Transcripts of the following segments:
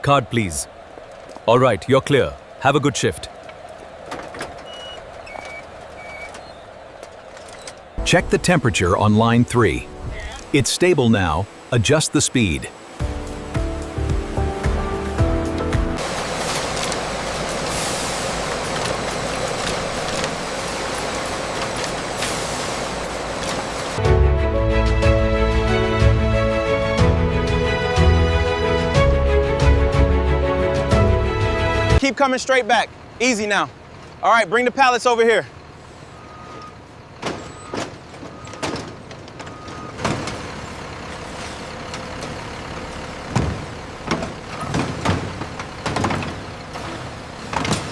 Card, please. All right, you're clear. Have a good shift. Check the temperature on line 3. It's stable now. Adjust the speed. Keep coming straight back. Easy now. All right, bring the pallets over here.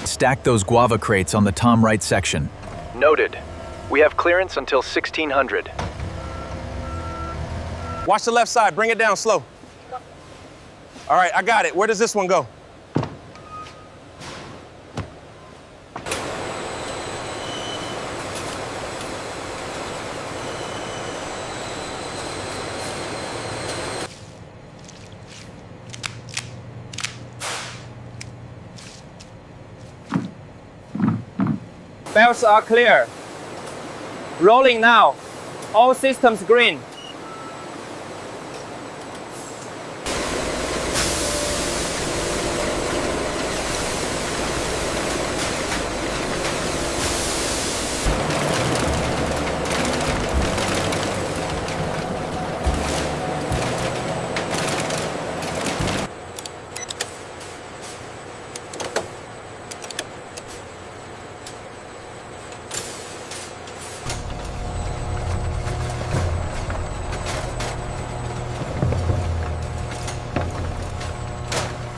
Stack those guava crates on the Tom Wright section. Noted. We have clearance until 1600. Watch the left side. Bring it down slow. All right, I got it. Where does this one go? Belts are clear. Rolling now. All systems green.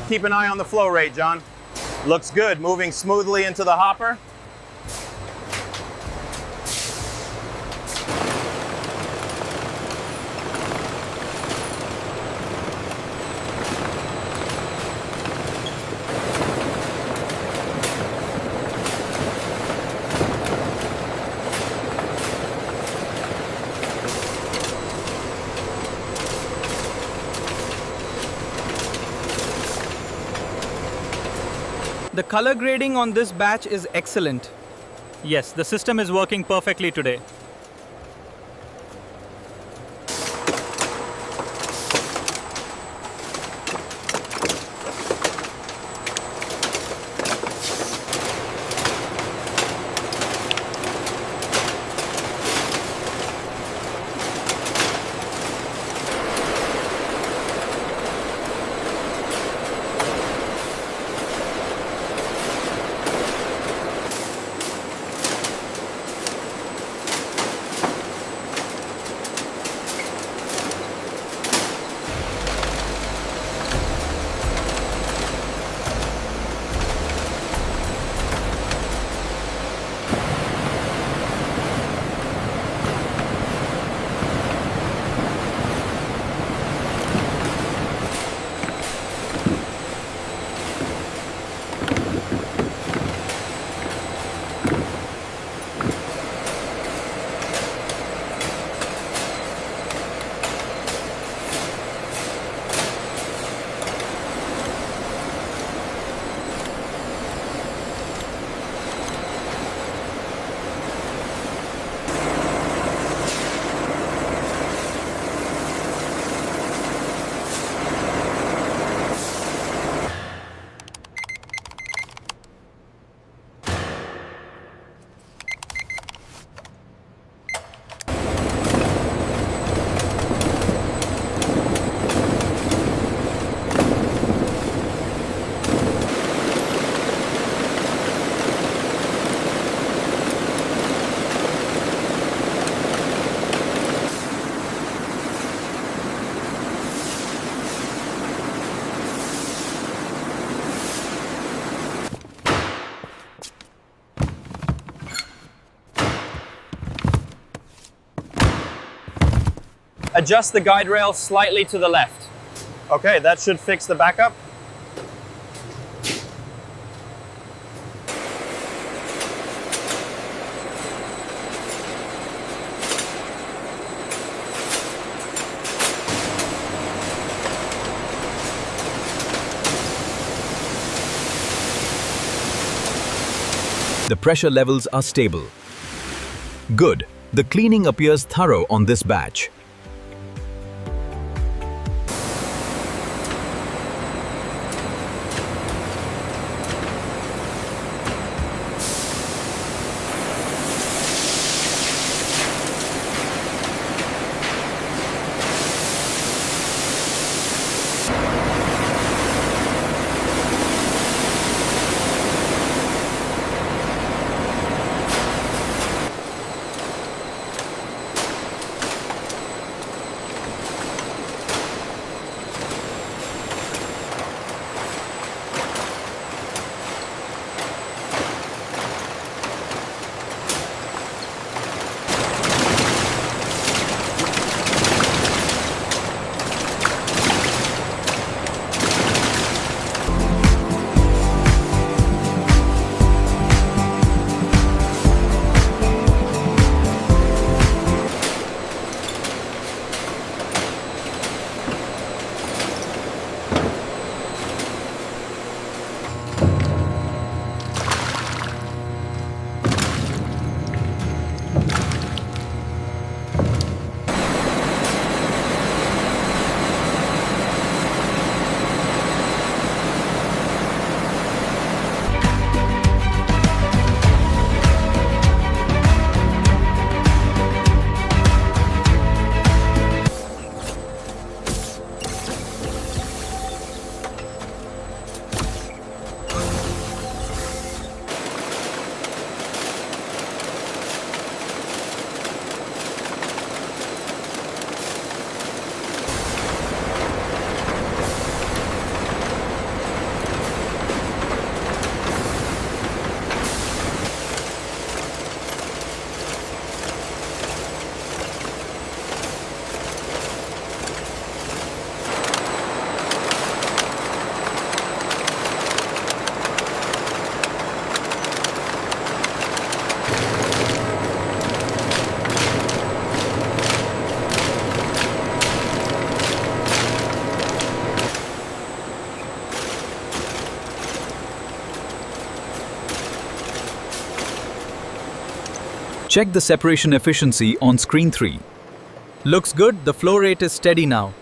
Keep an eye on the flow rate, John. Looks good. Moving smoothly into the hopper. The color grading on this batch is excellent. Yes, the system is working perfectly today. Adjust the guide rail slightly to the left. Okay, that should fix the backup. The pressure levels are stable. Good. The cleaning appears thorough on this batch. Check the separation efficiency on screen 3. Looks good, the flow rate is steady now.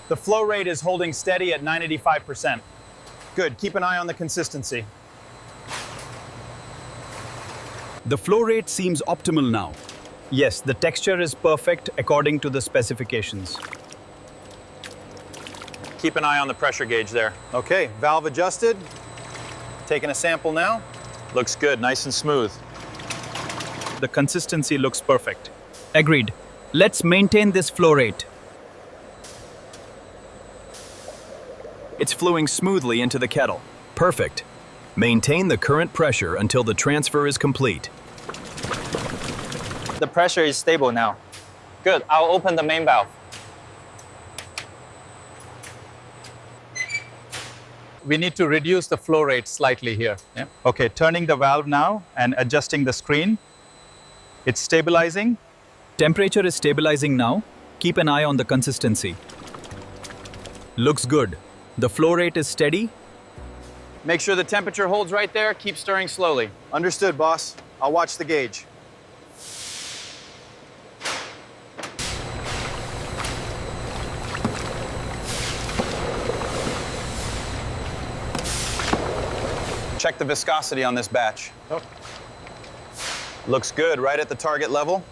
The flow rate is holding steady at 95%. Good, keep an eye on the consistency. The flow rate seems optimal now. Yes, the texture is perfect according to the specifications. Keep an eye on the pressure gauge there. Okay, valve adjusted. Taking a sample now. Looks good, nice and smooth. The consistency looks perfect. Agreed. Let's maintain this flow rate. It's flowing smoothly into the kettle. Perfect. Maintain the current pressure until the transfer is complete. The pressure is stable now. Good, I'll open the main valve. We need to reduce the flow rate slightly here. Yeah. Okay, turning the valve now and adjusting the screen. It's stabilizing. Temperature is stabilizing now. Keep an eye on the consistency. Looks good. The flow rate is steady. Make sure the temperature holds right there. Keep stirring slowly. Understood, boss. I'll watch the gauge. Check the viscosity on this batch. Oh. Looks good, right at the target level.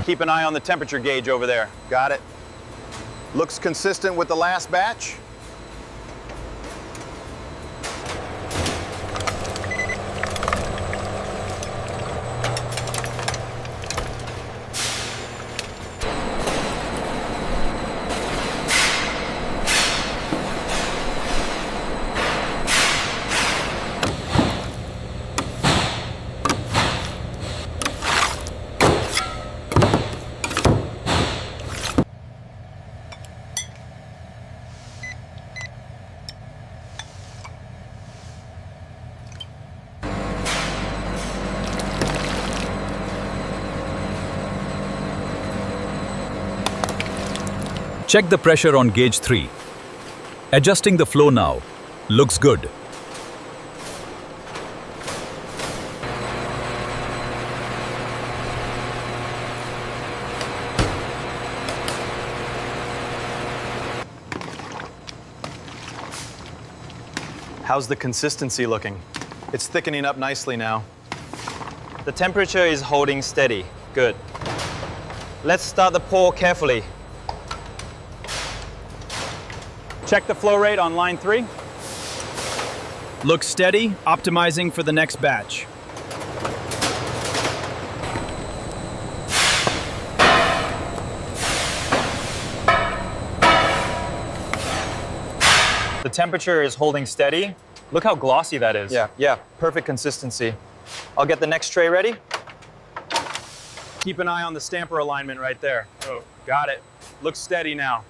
Keep an eye on the temperature gauge over there. Got it. Looks consistent with the last batch. Check the pressure on gauge 3. Adjusting the flow now. Looks good. How's the consistency looking? It's thickening up nicely now. The temperature is holding steady. Good. Let's start the pour carefully. Check the flow rate on line 3. Looks steady, optimizing for the next batch. The temperature is holding steady. Look how glossy that is. Yeah, perfect consistency. I'll get the next tray ready. Keep an eye on the stamper alignment right there. Oh, got it. Looks steady now.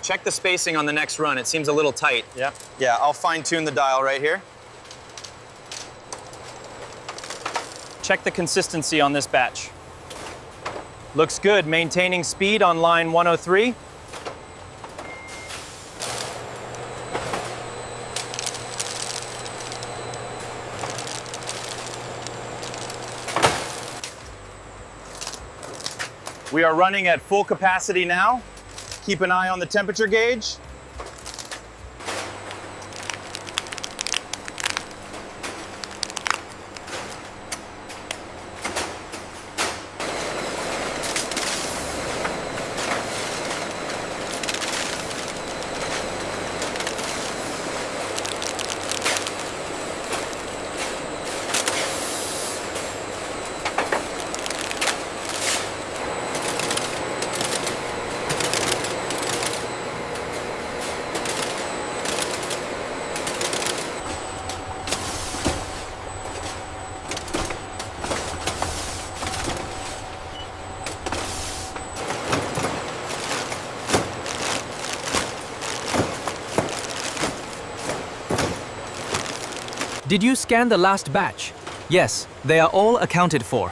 Check the spacing on the next run. It seems a little tight. Yeah. Yeah, I'll fine-tune the dial right here. Check the consistency on this batch. Looks good. Maintaining speed on line 103. We are running at full capacity now. Keep an eye on the temperature gauge. Did you scan the last batch? Yes, they are all accounted for.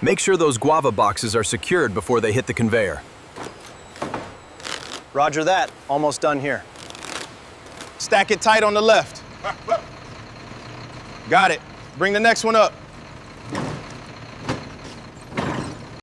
Make sure those Guava boxes are secured before they hit the conveyor. Roger that. Almost done here. Stack it tight on the left. Got it. Bring the next one up.